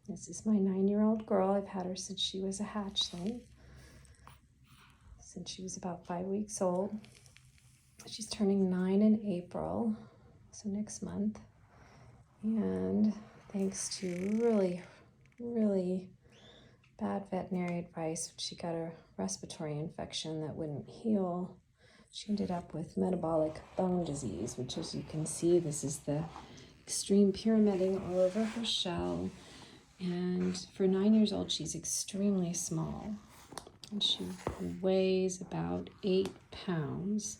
This is my 9-year-old girl. I've had her since she was a hatchling, since she was about 5 weeks old. She's turning 9 in April, so next month. And thanks to really bad veterinary advice, she got a respiratory infection that wouldn't heal. She ended up with metabolic bone disease, which, as you can see, this is the extreme pyramiding all over her shell. And for 9 years old, she's extremely small. And she weighs about 8 pounds.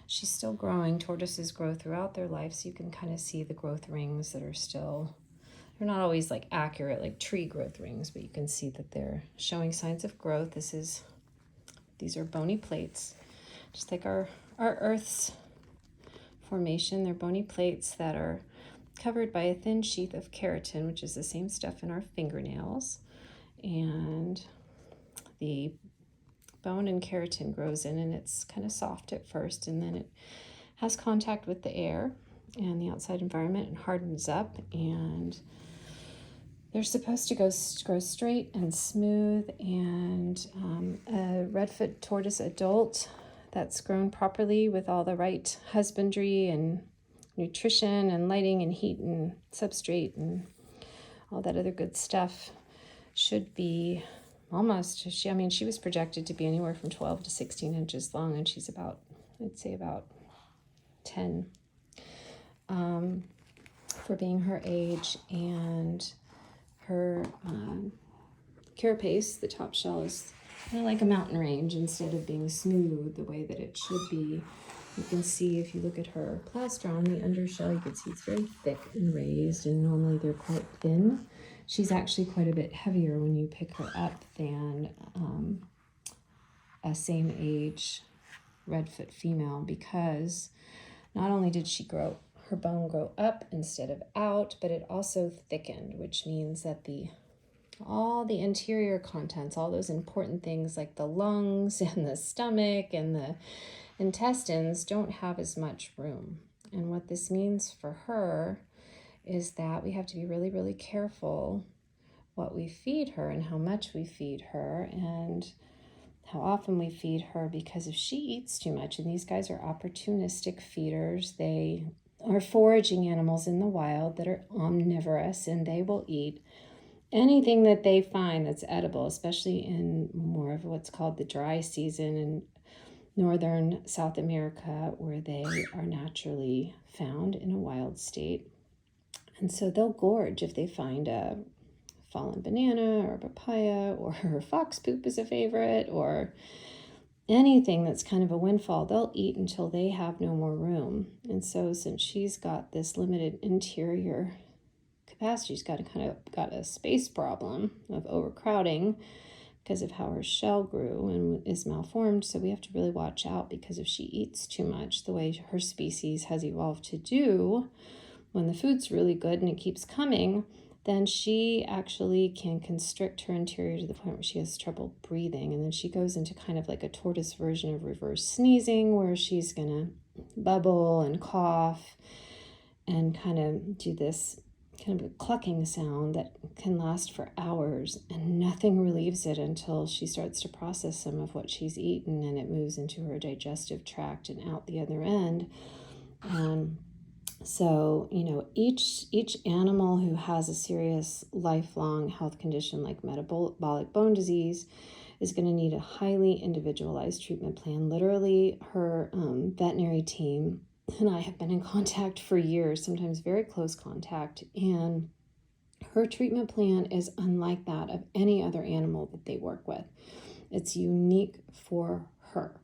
She's still growing. Tortoises grow throughout their life, so you can kind of see the growth rings that are still, they're not always like accurate like tree growth rings, but you can see that they're showing signs of growth. These are bony plates, just like our Earth's formation. They're bony plates that are covered by a thin sheath of keratin, which is the same stuff in our fingernails. And the bone and keratin grows in, and it's kind of soft at first, and then it has contact with the air and the outside environment and hardens up, and they're supposed to grow straight and smooth. And a Redfoot tortoise adult that's grown properly with all the right husbandry and nutrition and lighting and heat and substrate and all that other good stuff should be almost, she was projected to be anywhere from 12 to 16 inches long, and she's about, I'd say about 10 for being her age. And her carapace, the top shell, is kind of like a mountain range instead of being smooth the way that it should be. You can see if you look at her plastron, the undershell, you can see it's very thick and raised, and normally they're quite thin. She's actually quite a bit heavier when you pick her up than a same age Redfoot female, because not only did her bone grow up instead of out, but it also thickened, which means that all the interior contents, all those important things like the lungs and the stomach and the intestines, don't have as much room. And what this means for her is that we have to be really careful what we feed her and how much we feed her and how often we feed her, because if she eats too much, and these guys are opportunistic feeders, they are foraging animals in the wild that are omnivorous, and they will eat anything that they find that's edible, especially in more of what's called the dry season in northern South America, where they are naturally found in a wild state. And so they'll gorge if they find a fallen banana or papaya, or fox poop is a favorite, or anything that's kind of a windfall. They'll eat until they have no more room. And so since she's got this limited interior capacity, she's got a space problem of overcrowding because of how her shell grew and is malformed. So we have to really watch out, because if she eats too much, the way her species has evolved to do, when the food's really good and it keeps coming, then she actually can constrict her interior to the point where she has trouble breathing. And then she goes into kind of like a tortoise version of reverse sneezing, where she's gonna bubble and cough and kind of do this kind of a clucking sound that can last for hours, and nothing relieves it until she starts to process some of what she's eaten, and it moves into her digestive tract and out the other end. So, each animal who has a serious lifelong health condition like metabolic bone disease is going to need a highly individualized treatment plan. Literally, her veterinary team and I have been in contact for years, sometimes very close contact, and her treatment plan is unlike that of any other animal that they work with. It's unique for her.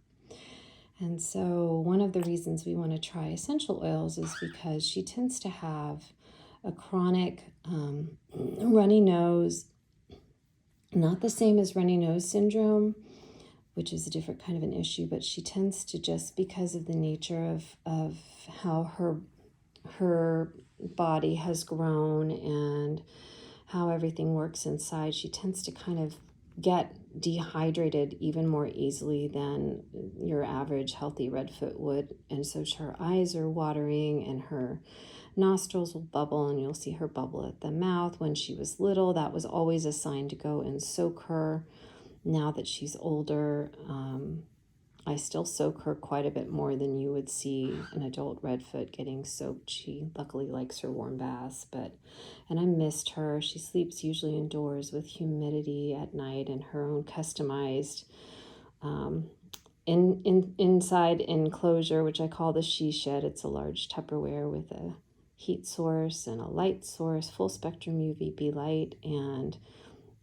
And so one of the reasons we want to try essential oils is because she tends to have a chronic runny nose, not the same as runny nose syndrome, which is a different kind of an issue, but she tends to, just because of the nature of how her body has grown and how everything works inside, she tends to kind of get dehydrated even more easily than your average healthy redfoot would. And so her eyes are watering and her nostrils will bubble, and you'll see her bubble at the mouth. When she was little, that was always a sign to go and soak her. Now that she's older, I still soak her quite a bit more than you would see an adult redfoot getting soaked. She luckily likes her warm baths, and I missed her. She sleeps usually indoors with humidity at night in her own customized inside enclosure, which I call the she shed. It's a large Tupperware with a heat source and a light source, full spectrum UVB light, and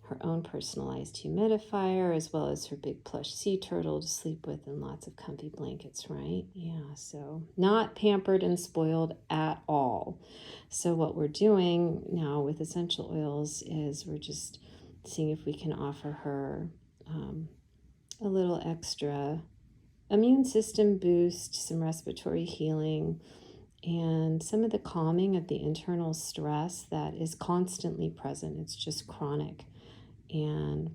her own personalized humidifier, as well as her big plush sea turtle to sleep with, and lots of comfy blankets, right? Yeah, so not pampered and spoiled at all. So what we're doing now with essential oils is we're just seeing if we can offer her a little extra immune system boost, some respiratory healing, and some of the calming of the internal stress that is constantly present. It's just chronic. And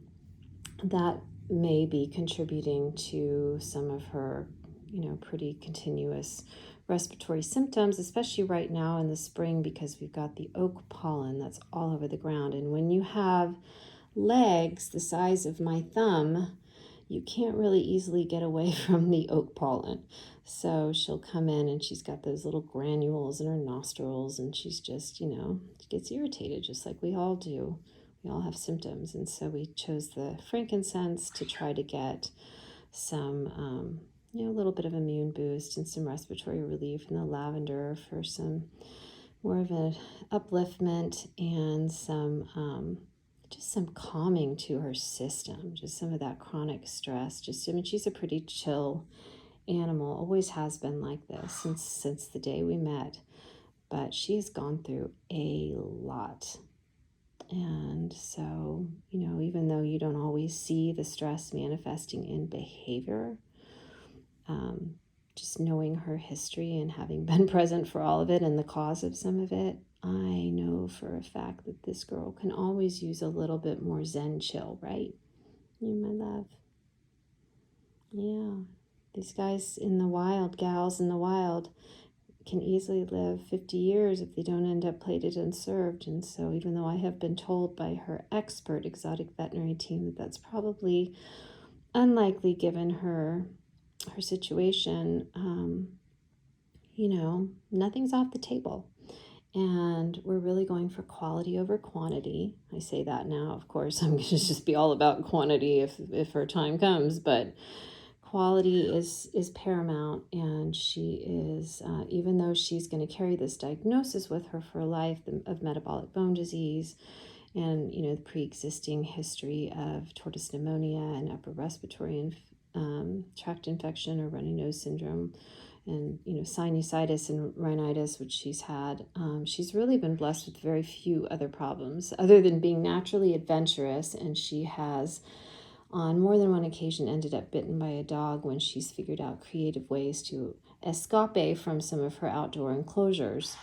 that may be contributing to some of her, pretty continuous respiratory symptoms, especially right now in the spring, because we've got the oak pollen that's all over the ground. And when you have legs the size of my thumb, you can't really easily get away from the oak pollen. So she'll come in and she's got those little granules in her nostrils, and she's just, she gets irritated just like we all do. We all have symptoms, and so we chose the frankincense to try to get some, a little bit of immune boost and some respiratory relief, and the lavender for some more of an upliftment and some, just some calming to her system, just some of that chronic stress. She's a pretty chill animal, always has been like this since the day we met, but she has gone through a lot. And so, even though you don't always see the stress manifesting in behavior, just knowing her history and having been present for all of it and the cause of some of it, I know for a fact that this girl can always use a little bit more Zen chill, right? You, my love. Yeah. These guys in the wild, gals in the wild, can easily live 50 years if they don't end up plated and served. And so even though I have been told by her expert exotic veterinary team that that's probably unlikely given her situation, nothing's off the table. And we're really going for quality over quantity. I say that now, of course, I'm going to just be all about quantity if her time comes, but quality is paramount. And she is, even though she's going to carry this diagnosis with her for life of metabolic bone disease and, the pre-existing history of tortoise pneumonia and upper respiratory tract infection or runny nose syndrome, and sinusitis and rhinitis, which she's had, she's really been blessed with very few other problems other than being naturally adventurous. And she has on more than one occasion ended up bitten by a dog when she's figured out creative ways to escape from some of her outdoor enclosures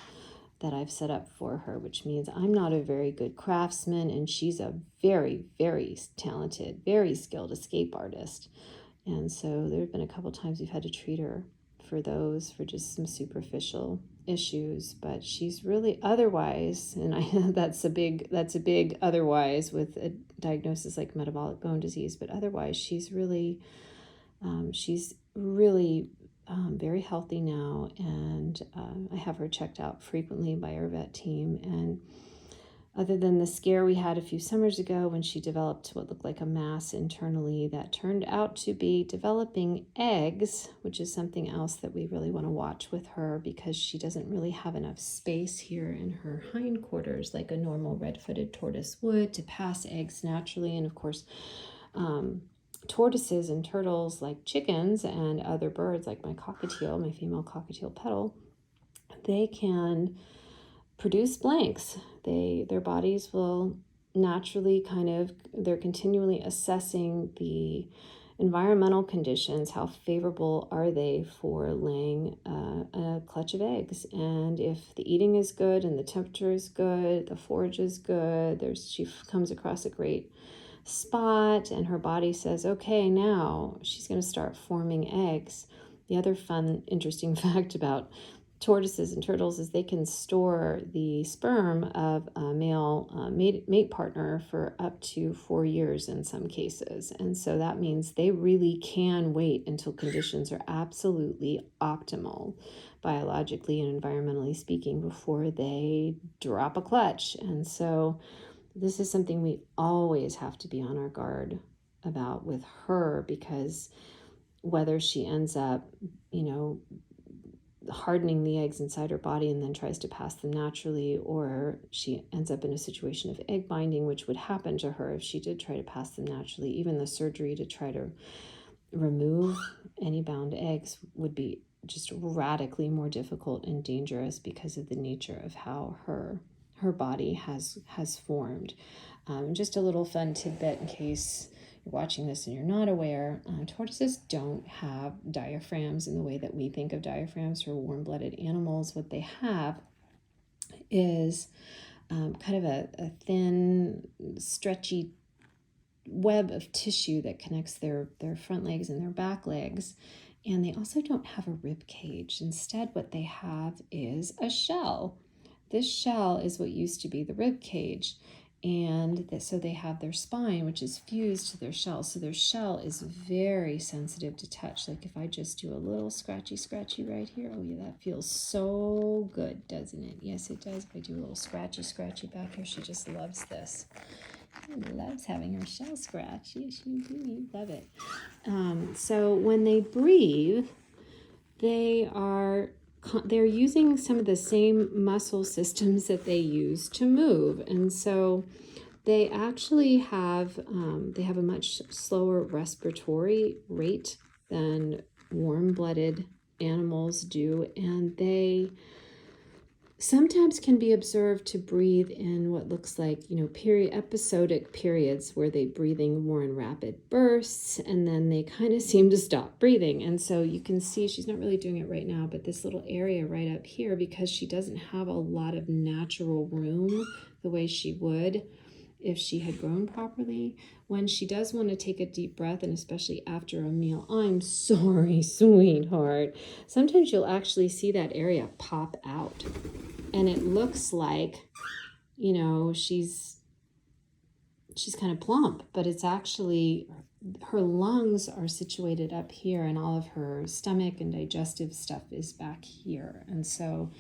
that I've set up for her, which means I'm not a very good craftsman, and she's a very, very talented, very skilled escape artist. And so there have been a couple times we've had to treat her for just some superficial issues, but she's really otherwise, and I that's a big otherwise with a diagnosis like metabolic bone disease, but otherwise she's really very healthy now, and I have her checked out frequently by our vet team. And other than the scare we had a few summers ago when she developed what looked like a mass internally that turned out to be developing eggs, which is something else that we really want to watch with her, because she doesn't really have enough space here in her hindquarters like a normal red-footed tortoise would to pass eggs naturally. And of course, tortoises and turtles, like chickens and other birds like my cockatiel, my female cockatiel petal, they can produce blanks. Their bodies will naturally they're continually assessing the environmental conditions. How favorable are they for laying a clutch of eggs? And if the eating is good and the temperature is good, the forage is good, she comes across a great spot, and her body says, okay, now she's going to start forming eggs. The other fun, interesting fact about tortoises and turtles is they can store the sperm of a male mate partner for up to 4 years in some cases. And so that means they really can wait until conditions are absolutely optimal, biologically and environmentally speaking, before they drop a clutch. And so this is something we always have to be on our guard about with her, because whether she ends up, hardening the eggs inside her body and then tries to pass them naturally, or she ends up in a situation of egg binding, which would happen to her if she did try to pass them naturally. Even the surgery to try to remove any bound eggs would be just radically more difficult and dangerous because of the nature of how her body has formed. Just a little fun tidbit in case you're watching this and you're not aware, tortoises don't have diaphragms in the way that we think of diaphragms for warm-blooded animals. What they have is kind of a thin, stretchy web of tissue that connects their front legs and their back legs. And they also don't have a rib cage. Instead, what they have is a shell. This shell is what used to be the rib cage. And so they have their spine, which is fused to their shell. So their shell is very sensitive to touch. Like if I just do a little scratchy right here. Oh yeah, that feels so good, doesn't it? Yes, it does. If I do a little scratchy back here, she just loves this. She loves having her shell scratched. Yes, you do. You love it. So when they breathe, they're using some of the same muscle systems that they use to move. And so they actually have a much slower respiratory rate than warm-blooded animals do. And they sometimes can be observed to breathe in what looks like, episodic periods where they're breathing more in rapid bursts, and then they kind of seem to stop breathing. And so you can see she's not really doing it right now, but this little area right up here, because she doesn't have a lot of natural room the way she would if she had grown properly, when she does want to take a deep breath, and especially after a meal, I'm sorry, sweetheart, sometimes you'll actually see that area pop out. And it looks like, she's kind of plump, but it's actually her lungs are situated up here, and all of her stomach and digestive stuff is back here. And so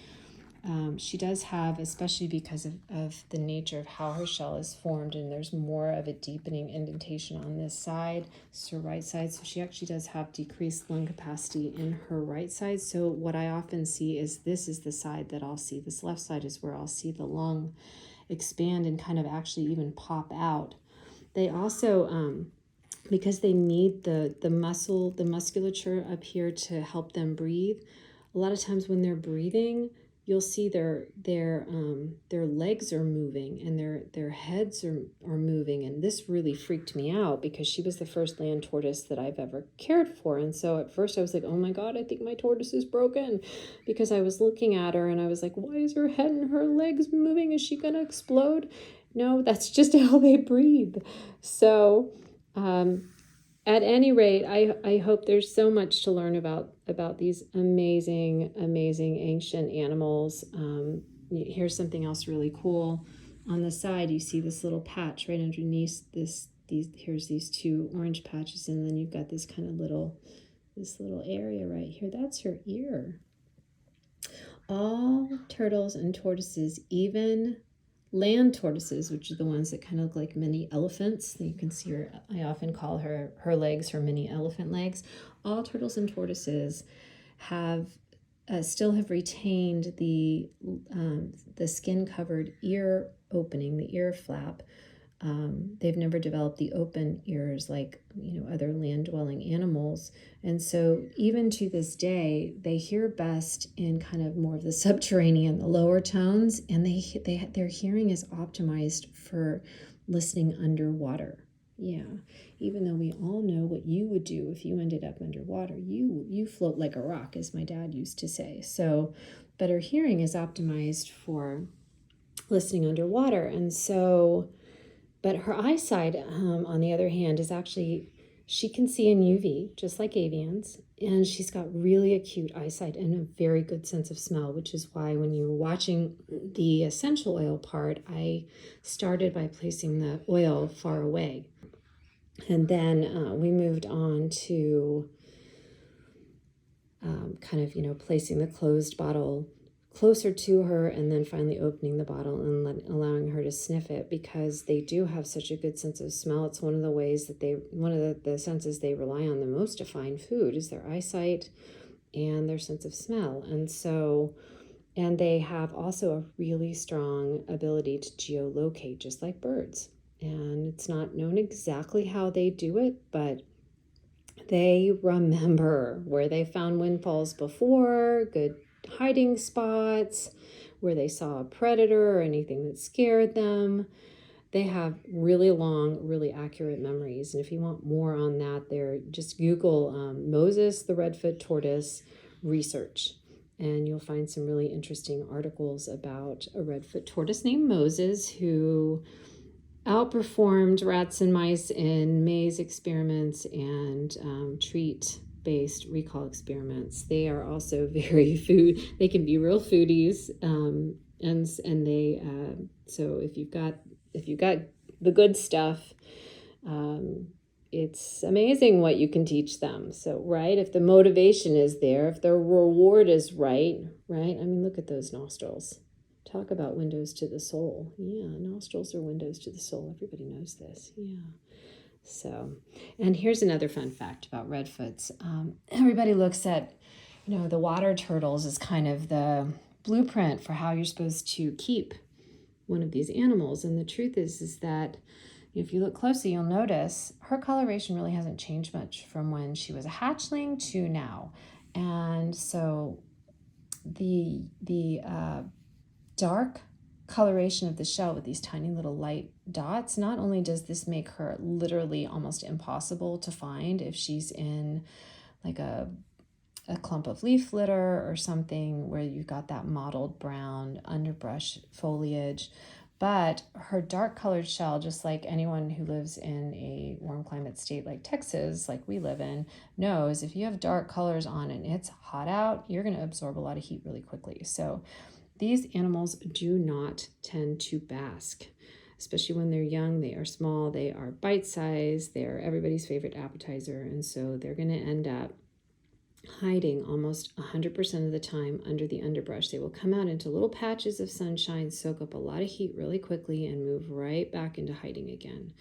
she does have, especially because of the nature of how her shell is formed, and there's more of a deepening indentation on this side, it's her right side, so she actually does have decreased lung capacity in her right side. So what I often see is this is the side that I'll see. This left side is where I'll see the lung expand and kind of actually even pop out. They also, because they need the musculature up here to help them breathe, a lot of times when they're breathing, you'll see their legs are moving and their heads are moving. And this really freaked me out because she was the first land tortoise that I've ever cared for. And so at first I was like, oh my God, I think my tortoise is broken, because I was looking at her and I was like, why is her head and her legs moving? Is she gonna explode? No, that's just how they breathe. So at any rate, I hope there's so much to learn about these amazing ancient animals. Here's something else really cool. On the side, you see this little patch right underneath here's these two orange patches, and then you've got this kind of this little area right here. That's her ear. All turtles and tortoises, even land tortoises, which are the ones that kind of look like mini elephants. You can see her, I often call her legs her mini elephant legs. All turtles and tortoises still have retained the skin covered ear opening, the ear flap. They've never developed the open ears like other land dwelling animals. And so even to this day, they hear best in kind of more of the subterranean, the lower tones, and their hearing is optimized for listening underwater. Yeah, even though we all know what you would do if you ended up underwater. You float like a rock, as my dad used to say. So, but her hearing is optimized for listening underwater. And so, But her eyesight, on the other hand, is actually, she can see in UV, just like avians, and she's got really acute eyesight and a very good sense of smell, which is why when you were watching the essential oil part, I started by placing the oil far away. And then we moved on to kind of, placing the closed bottle closer to her, and then finally opening the bottle and allowing her to sniff it, because they do have such a good sense of smell. It's one of the ways that one of the senses they rely on the most to find food is their eyesight and their sense of smell. And they have also a really strong ability to geolocate, just like birds. And it's not known exactly how they do it, but they remember where they found windfalls before, good hiding spots, where they saw a predator or anything that scared them. They have really long, really accurate memories. And if you want more on that, just Google Moses the Redfoot Tortoise research, and you'll find some really interesting articles about a redfoot tortoise named Moses who outperformed rats and mice in maze experiments and treat-based recall experiments. They are also very they can be real foodies, and they so if you've got the good stuff, it's amazing what you can teach them. So, right, if the motivation is there, if the reward is right, I mean, look at those nostrils. Talk about windows to the soul. Yeah, nostrils are windows to the soul. Everybody knows this. Yeah. So, and here's another fun fact about redfoots. Everybody looks at, the water turtles as kind of the blueprint for how you're supposed to keep one of these animals. And the truth is that if you look closely, you'll notice her coloration really hasn't changed much from when she was a hatchling to now. And so the dark coloration of the shell with these tiny little light dots, not only does this make her literally almost impossible to find if she's in like a clump of leaf litter or something where you've got that mottled brown underbrush foliage, but her dark colored shell, just like anyone who lives in a warm climate state like Texas, like we live in, knows if you have dark colors on and it's hot out, you're going to absorb a lot of heat really quickly. So these animals do not tend to bask, especially when they're young. They are small, they are bite-sized, they're everybody's favorite appetizer, and so they're going to end up hiding almost 100% of the time under the underbrush. They will come out into little patches of sunshine, soak up a lot of heat really quickly, and move right back into hiding again.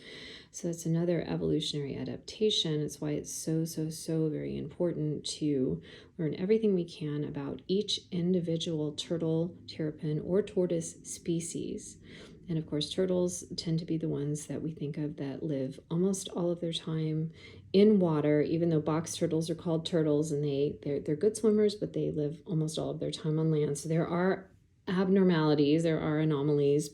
So that's another evolutionary adaptation. It's why it's so very important to learn everything we can about each individual turtle, terrapin, or tortoise species. And of course, turtles tend to be the ones that we think of that live almost all of their time in water, even though box turtles are called turtles, and they're good swimmers, but they live almost all of their time on land. So there are abnormalities, there are anomalies,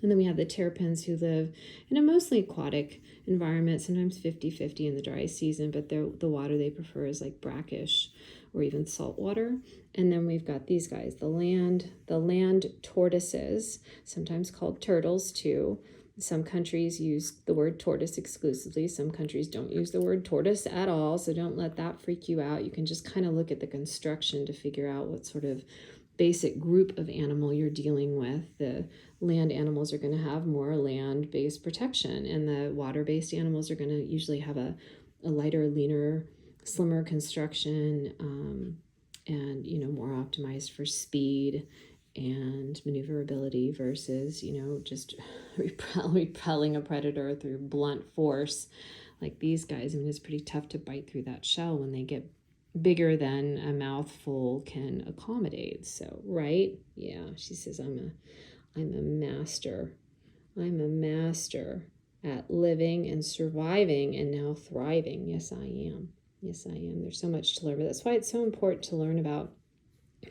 and then we have the terrapins who live in a mostly aquatic environment, sometimes 50-50 in the dry season, but the water they prefer is like brackish or even salt water. And then we've got these guys, the land tortoises, sometimes called turtles too. Some countries use the word tortoise exclusively. Some countries don't use the word tortoise at all, so don't let that freak you out. You can just kind of look at the construction to figure out what sort of basic group of animal you're dealing with. The land animals are going to have more land-based protection, and the water-based animals are going to usually have a lighter, leaner, slimmer construction, and more optimized for speed and maneuverability versus just repelling a predator through blunt force like these guys. I mean, it's pretty tough to bite through that shell when they get bigger than a mouthful can accommodate. So, right? Yeah, she says, I'm a master. I'm a master at living and surviving and now thriving. Yes, I am. Yes, I am. There's so much to learn, but that's why it's so important to learn about,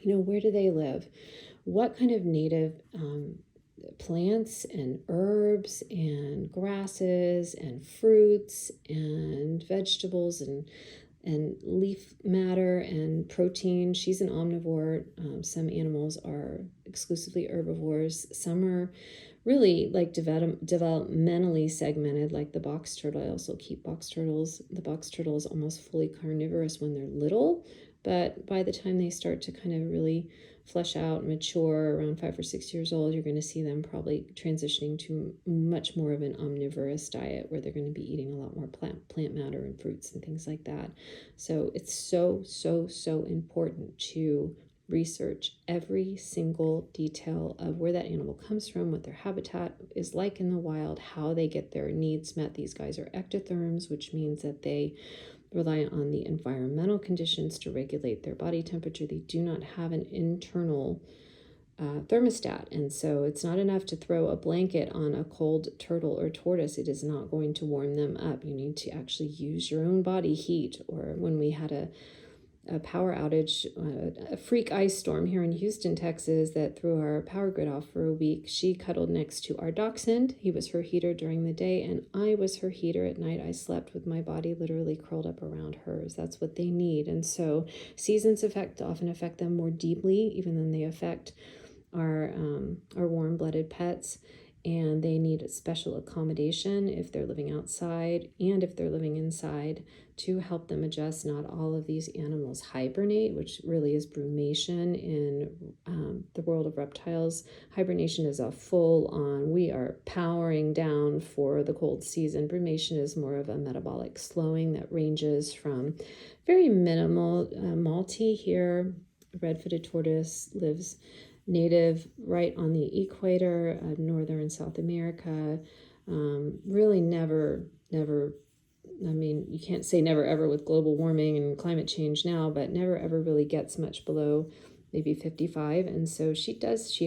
where do they live? What kind of native plants and herbs and grasses and fruits and vegetables and leaf matter and protein. She's an omnivore. Some animals are exclusively herbivores. Some are really like developmentally segmented, like the box turtle. I also keep box turtles. The box turtle is almost fully carnivorous when they're little, but by the time they start to kind of really flesh out and mature around 5 or 6 years old, you're going to see them probably transitioning to much more of an omnivorous diet, where they're going to be eating a lot more plant matter and fruits and things like that. So it's so important to research every single detail of where that animal comes from, what their habitat is like in the wild, how they get their needs met. These guys are ectotherms, which means that they rely on the environmental conditions to regulate their body temperature. They do not have an internal thermostat, and so it's not enough to throw a blanket on a cold turtle or tortoise. It is not going to warm them up. You need to actually use your own body heat. Or when we had a power outage, a freak ice storm here in Houston, Texas, that threw our power grid off for a week, she cuddled next to our dachshund. He was her heater during the day, and I was her heater at night. I slept with my body literally curled up around hers. That's what they need. And so seasons often affect them more deeply, even than they affect our warm-blooded pets. And they need special accommodation if they're living outside and if they're living inside, to help them adjust. Not all of these animals hibernate, which really is brumation in the world of reptiles. Hibernation is a full-on, we are powering down for the cold season. Brumation is more of a metabolic slowing that ranges from very minimal. Malti here, red-footed tortoise, lives native right on the equator of northern and South America. Really never, I mean, you can't say never ever with global warming and climate change now, but never ever really gets much below maybe 55. And so she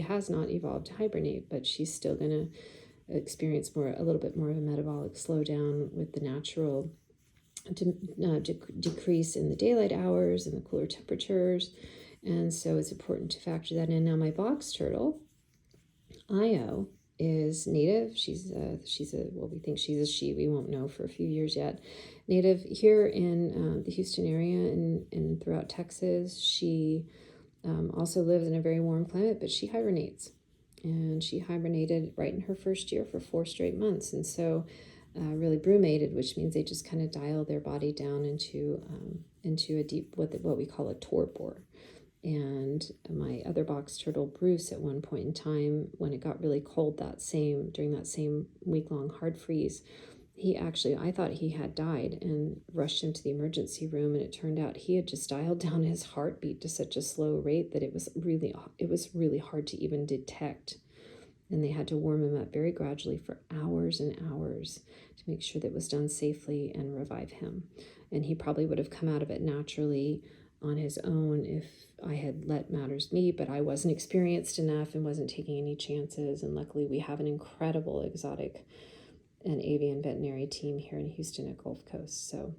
has not evolved to hibernate, but she's still going to experience a little bit more of a metabolic slowdown with the natural decrease in the daylight hours and the cooler temperatures. And so it's important to factor that in. Now, my box turtle, Io, is native. She's well, we think she's a she. We won't know for a few years yet. Native here in the Houston area and throughout Texas. She also lives in a very warm climate, but she hibernates. And she hibernated right in her first year for 4 straight months. And so really brumated, which means they just kind of dial their body down into a deep, what we call a torpor. And my other box turtle, Bruce, at one point in time, when it got really cold during that same week-long hard freeze, I thought he had died and rushed him to the emergency room, and it turned out he had just dialed down his heartbeat to such a slow rate that it was really hard to even detect. And they had to warm him up very gradually for hours and hours to make sure that it was done safely and revive him. And he probably would have come out of it naturally on his own if I had let matters be, but I wasn't experienced enough and wasn't taking any chances. And luckily we have an incredible exotic and avian veterinary team here in Houston at Gulf Coast. So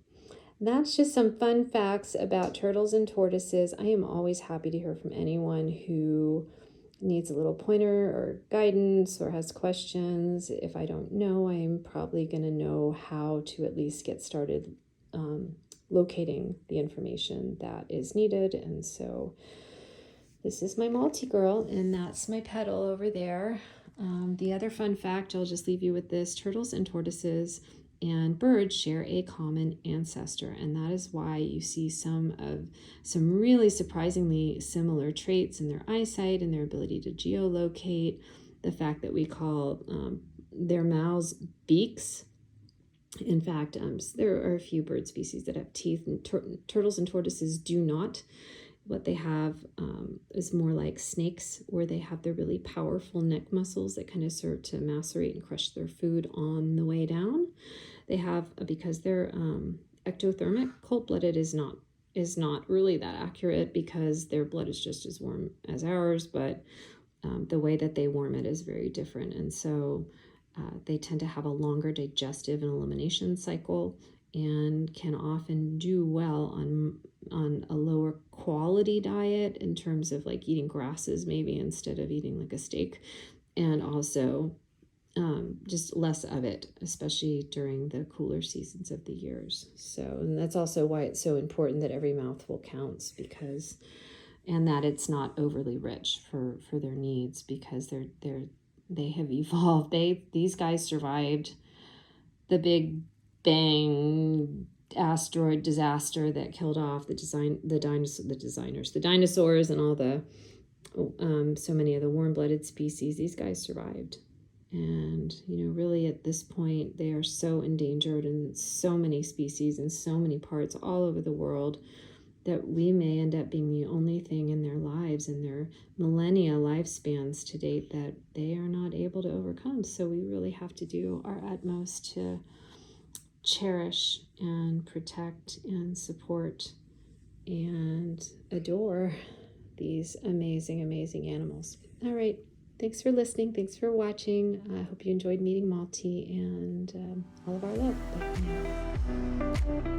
that's just some fun facts about turtles and tortoises. I am always happy to hear from anyone who needs a little pointer or guidance or has questions. If I don't know, I'm probably going to know how to at least get started locating the information that is needed. And so this is my Malti girl, and that's my petal over there. The other fun fact, I'll just leave you with this: turtles and tortoises and birds share a common ancestor, and that is why you see some really surprisingly similar traits in their eyesight and their ability to geolocate. The fact that we call their mouths beaks. In fact, there are a few bird species that have teeth, and turtles and tortoises do not. What they have is more like snakes, where they have the really powerful neck muscles that kind of serve to macerate and crush their food on the way down. They have, because they're ectothermic, cold-blooded is not really that accurate because their blood is just as warm as ours, but the way that they warm it is very different. And so they tend to have a longer digestive and elimination cycle and can often do well on a lower quality diet in terms of like eating grasses maybe instead of eating like a steak, and also just less of it, especially during the cooler seasons of the years. So, and that's also why it's so important that every mouthful counts, and that it's not overly rich for their needs, because They have evolved. These guys survived the Big Bang asteroid disaster that killed off the dinosaurs and all the so many of the warm-blooded species. These guys survived. And, really at this point, they are so endangered in so many species and so many parts all over the world that we may end up being the only thing in their lives, in their millennia lifespans to date, that they are not able to overcome. So we really have to do our utmost to cherish and protect and support and adore these amazing, amazing animals. All right. Thanks for listening. Thanks for watching. I hope you enjoyed meeting Malti, and all of our love. Bye for now.